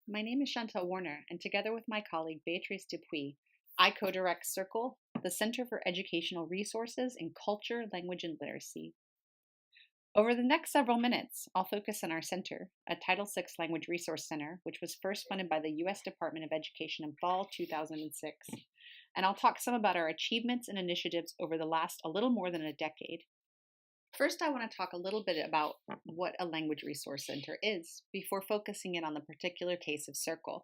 My name is Chantelle Warner, and together with my colleague Beatrice Dupuis, I co-direct CERCLL, the Center for Educational Resources in Culture, Language, and Literacy. Over the next several minutes, I'll focus on our center, a Title VI Language Resource Center, which was first funded by the U.S. Department of Education in fall 2006. And I'll talk some about our achievements and initiatives over the last a little more than a decade. First, I want to talk a little bit about what a language resource center is before focusing in on the particular case of CERCLL.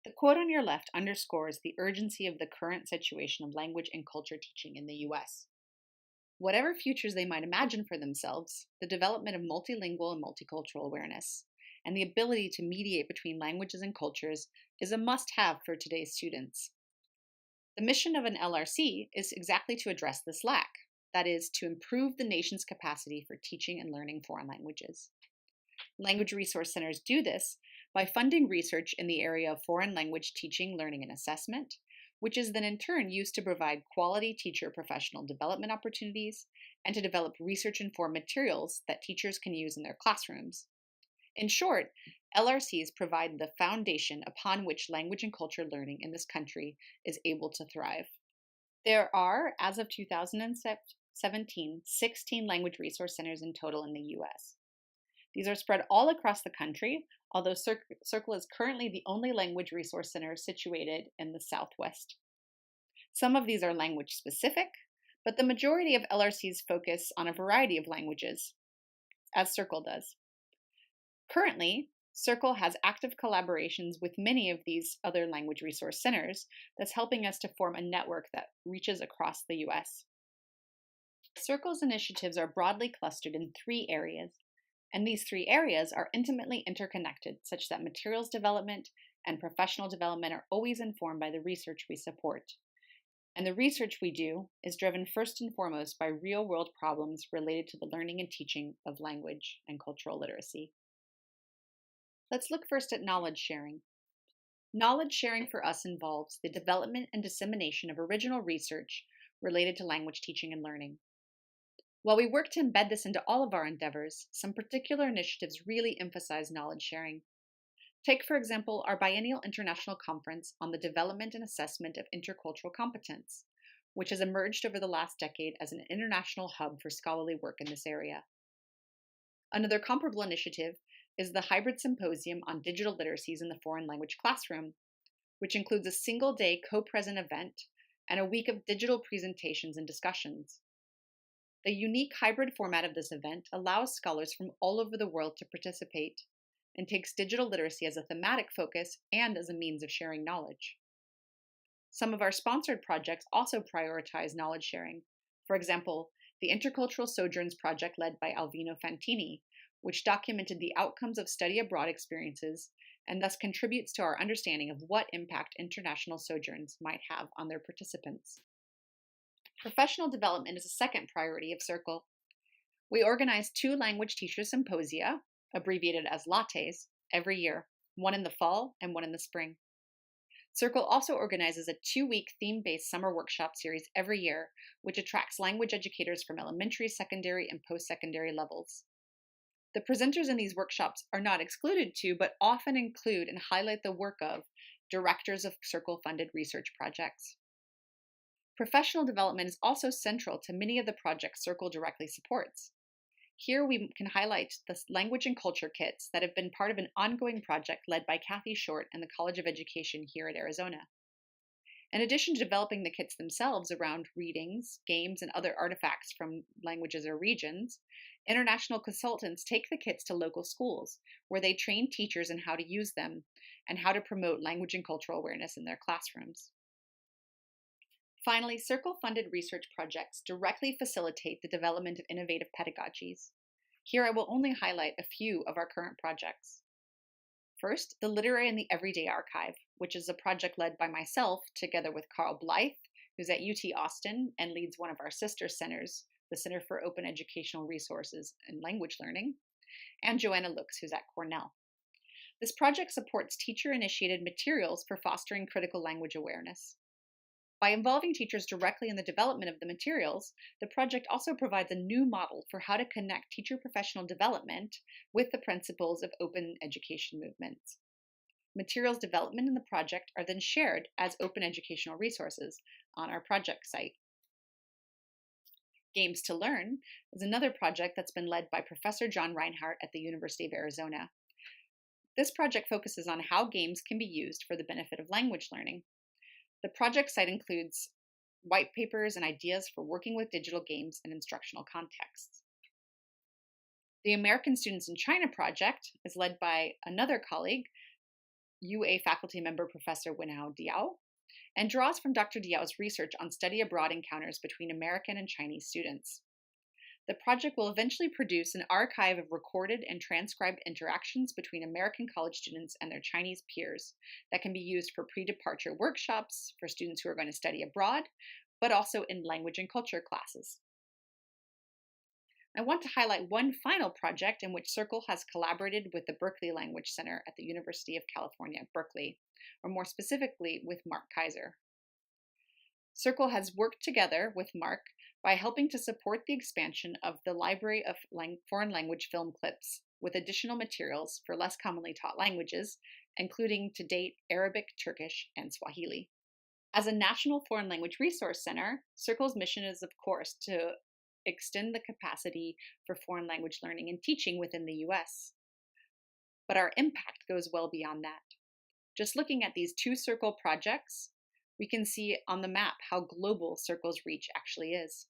The quote on your left underscores the urgency of the current situation of language and culture teaching in the U.S. Whatever futures they might imagine for themselves, the development of multilingual and multicultural awareness and the ability to mediate between languages and cultures is a must-have for today's students. The mission of an LRC is exactly to address this lack. That is, to improve the nation's capacity for teaching and learning foreign languages. Language resource centers do this by funding research in the area of foreign language teaching, learning, and assessment, which is then in turn used to provide quality teacher professional development opportunities and to develop research-informed materials that teachers can use in their classrooms. In short, LRCs provide the foundation upon which language and culture learning in this country is able to thrive. There are, as of 2017, 16 language resource centers in total in the U.S. These are spread all across the country, although CERCLL is currently the only language resource center situated in the Southwest. Some of these are language specific, but the majority of LRCs focus on a variety of languages, as CERCLL does. Currently, CERCLL has active collaborations with many of these other language resource centers that's helping us to form a network that reaches across the U.S. CERCLL's initiatives are broadly clustered in 3 areas, and these 3 areas are intimately interconnected such that materials development and professional development are always informed by the research we support. And the research we do is driven first and foremost by real-world problems related to the learning and teaching of language and cultural literacy. Let's look first at knowledge sharing. Knowledge sharing for us involves the development and dissemination of original research related to language teaching and learning. While we work to embed this into all of our endeavors, some particular initiatives really emphasize knowledge sharing. Take, for example, our biennial international conference on the development and assessment of intercultural competence, which has emerged over the last decade as an international hub for scholarly work in this area. Another comparable initiative is the hybrid symposium on digital literacies in the foreign language classroom, which includes a single-day co-present event and a week of digital presentations and discussions. The unique hybrid format of this event allows scholars from all over the world to participate and takes digital literacy as a thematic focus and as a means of sharing knowledge. Some of our sponsored projects also prioritize knowledge sharing. For example, the Intercultural Sojourns project led by Alvino Fantini, which documented the outcomes of study abroad experiences and thus contributes to our understanding of what impact international sojourns might have on their participants. Professional development is a second priority of CERCLL. We organize 2 language teacher symposia, abbreviated as lattes, every year, one in the fall and one in the spring. CERCLL also organizes a 2-week theme-based summer workshop series every year, which attracts language educators from elementary, secondary, and post-secondary levels. The presenters in these workshops are not excluded to, but often include and highlight the work of directors of CERCLL-funded research projects. Professional development is also central to many of the projects CERCLL directly supports. Here we can highlight the language and culture kits that have been part of an ongoing project led by Kathy Short and the College of Education here at Arizona. In addition to developing the kits themselves around readings, games, and other artifacts from languages or regions, international consultants take the kits to local schools, where they train teachers in how to use them and how to promote language and cultural awareness in their classrooms. Finally, CERCLL-funded research projects directly facilitate the development of innovative pedagogies. Here I will only highlight a few of our current projects. First, the Literary and the Everyday Archive, which is a project led by myself together with Carl Blythe, who's at UT Austin and leads one of our sister centers, the Center for Open Educational Resources and Language Learning, and Joanna Lux, who's at Cornell. This project supports teacher-initiated materials for fostering critical language awareness. By involving teachers directly in the development of the materials, the project also provides a new model for how to connect teacher professional development with the principles of open education movements. Materials development in the project are then shared as open educational resources on our project site. Games to Learn is another project that's been led by Professor John Reinhardt at the University of Arizona. This project focuses on how games can be used for the benefit of language learning. The project site includes white papers and ideas for working with digital games in instructional contexts. The American Students in China project is led by another colleague, UA faculty member Professor Wenhao Diao, and draws from Dr. Diao's research on study abroad encounters between American and Chinese students. The project will eventually produce an archive of recorded and transcribed interactions between American college students and their Chinese peers that can be used for pre-departure workshops for students who are going to study abroad, but also in language and culture classes. I want to highlight one final project in which CERCLL has collaborated with the Berkeley Language Center at the University of California, Berkeley, or more specifically with Mark Kaiser. CERCLL has worked together with Mark by helping to support the expansion of the Library of Foreign Language Film Clips with additional materials for less commonly taught languages, including to date Arabic, Turkish, and Swahili. As a National Foreign Language Resource Center, CERCLL's mission is, of course, to extend the capacity for foreign language learning and teaching within the US. But our impact goes well beyond that. Just looking at these two CERCLL projects, we can see on the map how global CERCLL's reach actually is.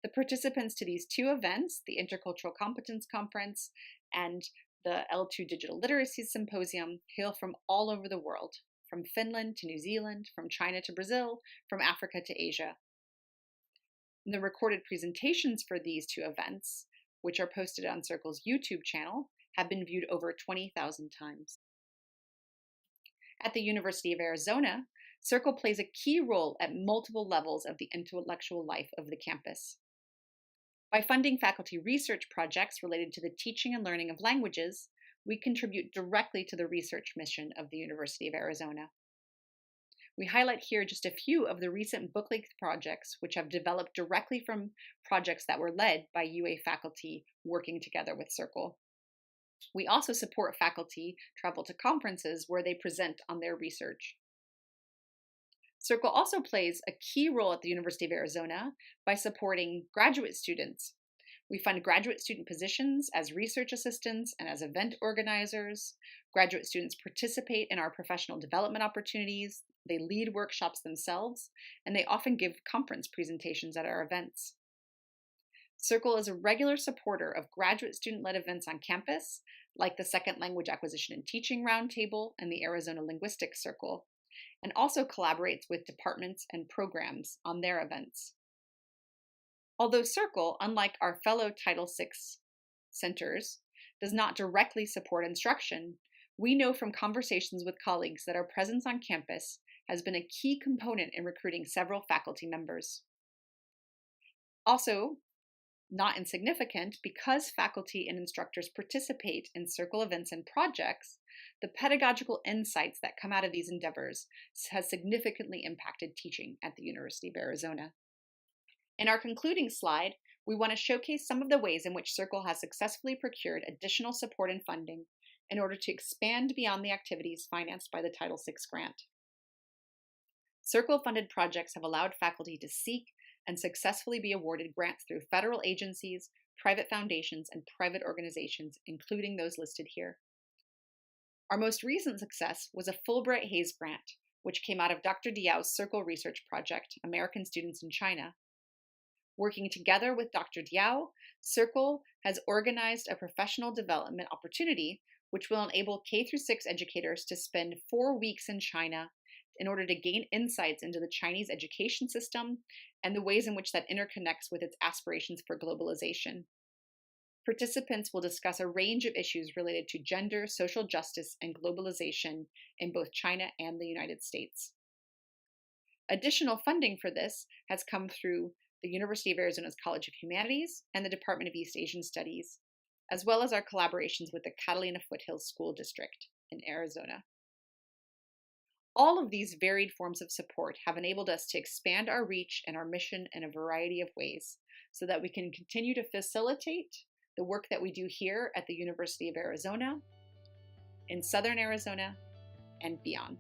The participants to these two events, the Intercultural Competence Conference and the L2 Digital Literacy Symposium, hail from all over the world, from Finland to New Zealand, from China to Brazil, from Africa to Asia. The recorded presentations for these two events, which are posted on CERCLL's YouTube channel, have been viewed over 20,000 times. At the University of Arizona, CERCLL plays a key role at multiple levels of the intellectual life of the campus. By funding faculty research projects related to the teaching and learning of languages, we contribute directly to the research mission of the University of Arizona. We highlight here just a few of the recent book length projects which have developed directly from projects that were led by UA faculty working together with CERCLL. We also support faculty travel to conferences where they present on their research. CERCLL also plays a key role at the University of Arizona by supporting graduate students. We fund graduate student positions as research assistants and as event organizers. Graduate students participate in our professional development opportunities. They lead workshops themselves, and they often give conference presentations at our events. CERCLL is a regular supporter of graduate student-led events on campus, like the Second Language Acquisition and Teaching Roundtable and the Arizona Linguistics Circle, and also collaborates with departments and programs on their events. Although CERCLL, unlike our fellow Title VI centers, does not directly support instruction, we know from conversations with colleagues that our presence on campus has been a key component in recruiting several faculty members. Also, not insignificant, because faculty and instructors participate in CERCLL events and projects, the pedagogical insights that come out of these endeavors has significantly impacted teaching at the University of Arizona. In our concluding slide, we want to showcase some of the ways in which CERCLL has successfully procured additional support and funding in order to expand beyond the activities financed by the Title VI grant. CERCLL-funded projects have allowed faculty to seek and successfully be awarded grants through federal agencies, private foundations, and private organizations, including those listed here. Our most recent success was a Fulbright Hays grant, which came out of Dr. Diao's CERCLL research project, American Students in China. Working together with Dr. Diao, CERCLL has organized a professional development opportunity which will enable K-6 educators to spend 4 weeks in China in order to gain insights into the Chinese education system and the ways in which that interconnects with its aspirations for globalization. Participants will discuss a range of issues related to gender, social justice, and globalization in both China and the United States. Additional funding for this has come through the University of Arizona's College of Humanities and the Department of East Asian Studies, as well as our collaborations with the Catalina Foothills School District in Arizona. All of these varied forms of support have enabled us to expand our reach and our mission in a variety of ways so that we can continue to facilitate the work that we do here at the University of Arizona, in Southern Arizona, and beyond.